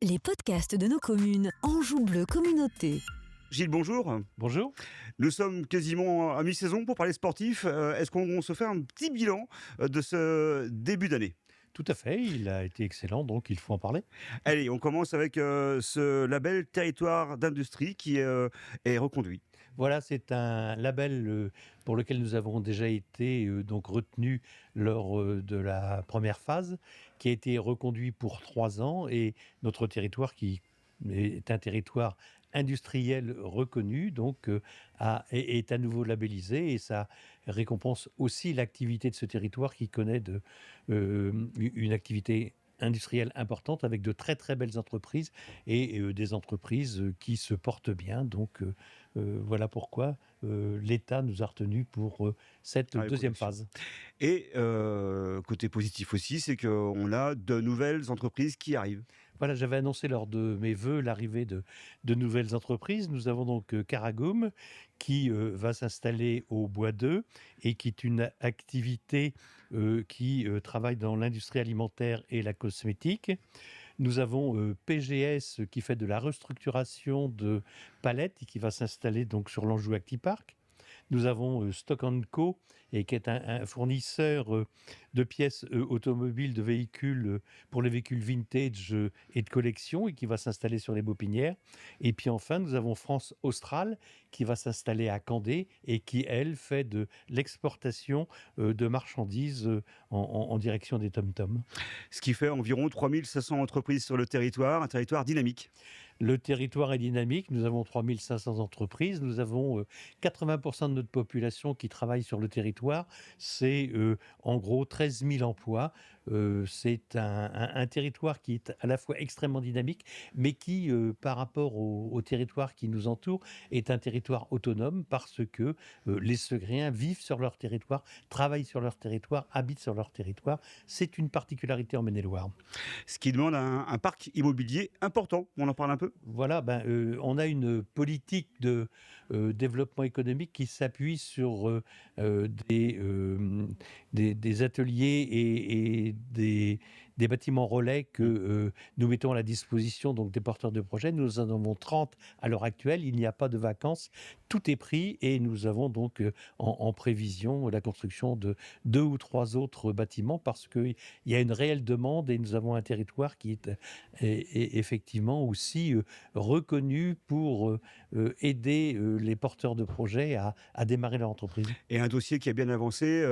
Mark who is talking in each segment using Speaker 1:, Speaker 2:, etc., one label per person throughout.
Speaker 1: Les podcasts de nos communes Anjou Bleu Communauté.
Speaker 2: Gilles, bonjour.
Speaker 3: Bonjour.
Speaker 2: Nous sommes quasiment à mi-saison pour parler sportif. Est-ce qu'on se fait un petit bilan de ce début d'année?
Speaker 3: Tout à fait, il a été excellent, donc il faut en parler.
Speaker 2: Allez, on commence avec ce label territoire d'industrie qui est reconduit.
Speaker 3: Voilà, c'est un label pour lequel nous avons déjà été donc retenus lors de la première phase, qui a été reconduit pour 3 ans, et notre territoire qui est un territoire industriel reconnu, donc est à nouveau labellisé, et ça récompense aussi l'activité de ce territoire qui connaît une activité industrielle importante avec de très très belles entreprises et des entreprises qui se portent bien. Donc voilà pourquoi l'État nous a retenus pour cette
Speaker 2: Ouais,
Speaker 3: deuxième
Speaker 2: production.
Speaker 3: phase.
Speaker 2: Et côté positif aussi, c'est qu'on a de nouvelles entreprises qui arrivent.
Speaker 3: Voilà, j'avais annoncé lors de mes vœux l'arrivée de nouvelles entreprises. Nous avons donc Caragum qui va s'installer au Bois 2 et qui est une activité qui travaille dans l'industrie alimentaire et la cosmétique. Nous avons PGS qui fait de la restructuration de palettes et qui va s'installer donc sur l'Anjou Actipark. Nous avons Stock Co, et qui est un fournisseur de pièces automobiles, de véhicules pour les véhicules vintage et de collection, et qui va s'installer sur les Baupinières. Et puis enfin, nous avons France Austral qui va s'installer à Candé et qui, elle, fait de l'exportation de marchandises en direction des tom-toms.
Speaker 2: Ce qui fait environ 3500 entreprises sur le territoire, un territoire dynamique.
Speaker 3: Le territoire est dynamique, nous avons 3500 entreprises, nous avons 80% de notre population qui travaille sur le territoire, c'est en gros 13 000 emplois. C'est un territoire qui est à la fois extrêmement dynamique, mais qui, par rapport au territoire qui nous entoure, est un territoire autonome parce que les Segriens vivent sur leur territoire, travaillent sur leur territoire, habitent sur leur territoire. C'est une particularité en Maine-et-Loire.
Speaker 2: Ce qui demande un parc immobilier important. On en parle un peu?
Speaker 3: Voilà, on a une politique de développement économique qui s'appuie sur des ateliers et des bâtiments relais que nous mettons à la disposition donc des porteurs de projets. Nous en avons 30 à l'heure actuelle. Il n'y a pas de vacances. Tout est pris, et nous avons donc en prévision la construction de 2 ou 3 autres bâtiments parce qu'il y a une réelle demande, et nous avons un territoire qui est effectivement aussi reconnu pour aider les porteurs de projets à démarrer leur entreprise.
Speaker 2: Et un dossier qui a bien avancé,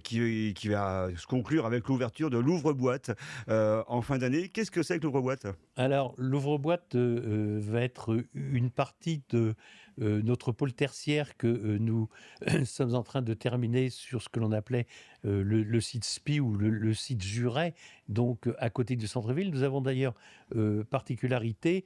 Speaker 2: qui va se conclure avec l'ouverture de l'ouvre-boîte en fin d'année. Qu'est-ce que c'est que l'ouvre-boîte?
Speaker 3: Alors, l'ouvre-boîte va être une partie de notre pôle tertiaire que nous sommes en train de terminer sur ce que l'on appelait le site SPI, ou le site Juret, donc à côté du centre-ville. Nous avons d'ailleurs particularité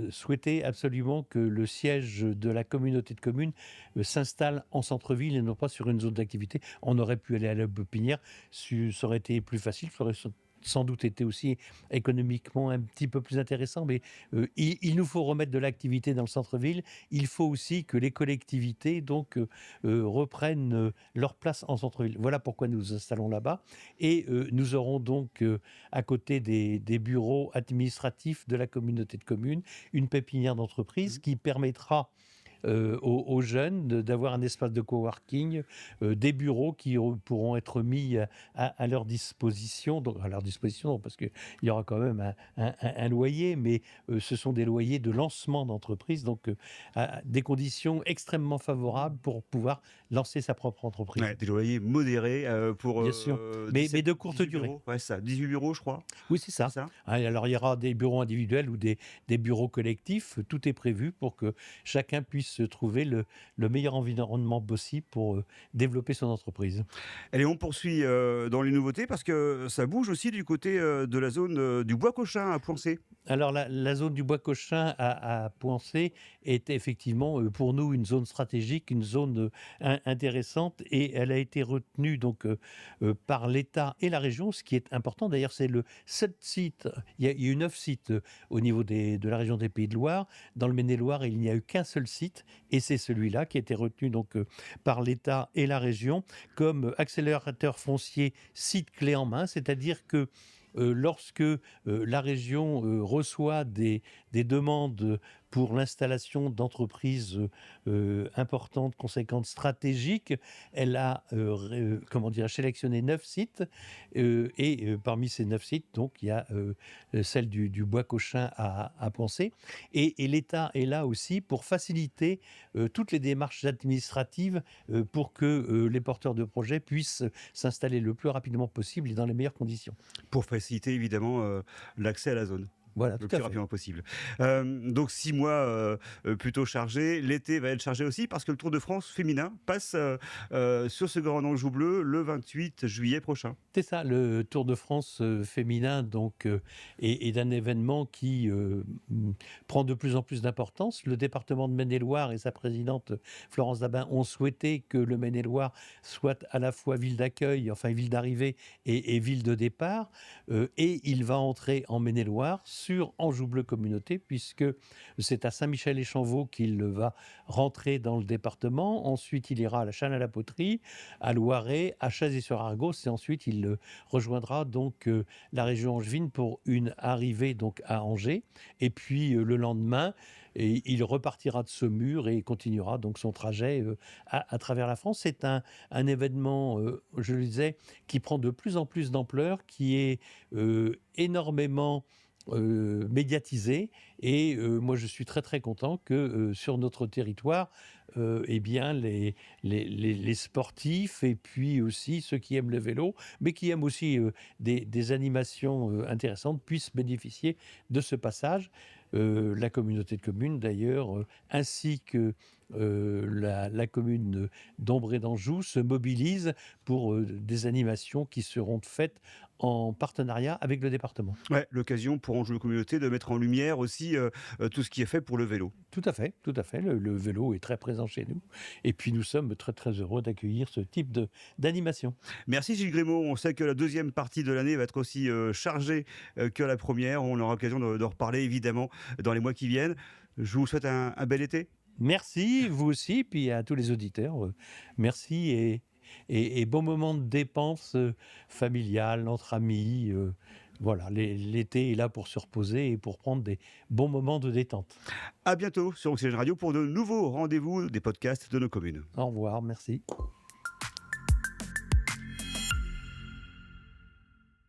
Speaker 3: souhaité absolument que le siège de la communauté de communes s'installe en centre-ville et non pas sur une zone d'activité. On aurait pu aller à la Baupinière, ça aurait été plus facile, ça aurait sans doute été aussi économiquement un petit peu plus intéressant, mais il nous faut remettre de l'activité dans le centre-ville. Il faut aussi que les collectivités donc reprennent leur place en centre-ville. Voilà pourquoi nous nous installons là-bas, et nous aurons donc à côté des bureaux administratifs de la communauté de communes une pépinière d'entreprise qui permettra aux jeunes d'avoir un espace de coworking, des bureaux qui pourront être mis à leur disposition, donc à leur disposition, non, parce qu'il y aura quand même un loyer, mais ce sont des loyers de lancement d'entreprise, donc à des conditions extrêmement favorables pour pouvoir lancer sa propre entreprise.
Speaker 2: Ouais, des loyers modérés pour
Speaker 3: Bien sûr, mais de courte
Speaker 2: 18
Speaker 3: durée.
Speaker 2: bureaux. Ouais, ça, 18 bureaux, je crois.
Speaker 3: Oui, c'est
Speaker 2: C'est
Speaker 3: ça.
Speaker 2: ça?
Speaker 3: Ah, alors, il y aura des bureaux individuels ou des bureaux collectifs. Tout est prévu pour que chacun puisse trouver le meilleur environnement possible pour développer son entreprise.
Speaker 2: Allez, on poursuit dans les nouveautés parce que ça bouge aussi du côté de la zone du Bois-Cochin à Poincé.
Speaker 3: Alors, la zone du Bois-Cochin à Poincé est effectivement pour nous une zone stratégique, une zone intéressante, et elle a été retenue donc par l'État et la région, ce qui est important. D'ailleurs, c'est le 7 sites, il y a eu 9 sites au niveau de la région des Pays de Loire. Dans le Maine-et-Loire, il n'y a eu qu'un seul site, et c'est celui-là qui a été retenu donc par l'État et la région comme accélérateur foncier site clé en main, c'est-à-dire que lorsque la région reçoit des demandes pour l'installation d'entreprises importantes, conséquentes, stratégiques, elle a sélectionné 9 sites. Et parmi ces 9 sites, donc, il y a celle du Bois Cochin à penser. Et l'État est là aussi pour faciliter toutes les démarches administratives pour que les porteurs de projets puissent s'installer le plus rapidement possible et dans les meilleures conditions.
Speaker 2: Pour faciliter évidemment l'accès à la zone.
Speaker 3: Voilà,
Speaker 2: Le
Speaker 3: tout
Speaker 2: plus
Speaker 3: à fait.
Speaker 2: rapidement possible. Donc 6 mois plutôt chargés. L'été va être chargé aussi parce que le Tour de France féminin passe sur ce Grand Anjou bleu le 28 juillet prochain.
Speaker 3: C'est ça, le Tour de France féminin donc, est un événement qui prend de plus en plus d'importance. Le département de Maine-et-Loire et sa présidente Florence Dabin ont souhaité que le Maine-et-Loire soit à la fois ville d'accueil, enfin ville d'arrivée et ville de départ. Et il va entrer en Maine-et-Loire sur Anjou Bleu Communauté, puisque c'est à Saint-Michel-et-Chanvaux qu'il va rentrer dans le département. Ensuite, il ira à la Châne-à-la-Poterie, à Loiret, à Chazé-sur-Argos, et ensuite il rejoindra donc la région angevine pour une arrivée donc à Angers. Et puis le lendemain, et il repartira de Saumur et continuera donc son trajet à travers la France. C'est un événement, je le disais, qui prend de plus en plus d'ampleur, qui est énormément médiatisé. Et moi, je suis très très content que sur notre territoire, eh bien, les sportifs et puis aussi ceux qui aiment le vélo, mais qui aiment aussi des animations intéressantes, puissent bénéficier de ce passage. La communauté de communes, d'ailleurs, ainsi que la commune d'Ombre et d'Anjou se mobilisent pour des animations qui seront faites en partenariat avec le département.
Speaker 2: Ouais, l'occasion pour Anjou Communauté de mettre en lumière aussi tout ce qui est fait pour le vélo.
Speaker 3: Tout à fait, tout à fait. Le vélo est très présent chez nous. Et puis nous sommes très très heureux d'accueillir ce type d'animation.
Speaker 2: Merci Gilles Grémaud. On sait que la deuxième partie de l'année va être aussi chargée que la première. On aura l'occasion de reparler évidemment dans les mois qui viennent. Je vous souhaite un bel été.
Speaker 3: Merci, vous aussi, puis à tous les auditeurs. Merci et bon moment de dépense familiale, entre amis. Voilà, l'été est là pour se reposer et pour prendre des bons moments de détente.
Speaker 2: À bientôt sur Oxygène Radio pour de nouveaux rendez-vous des podcasts de nos communes.
Speaker 3: Au revoir, merci.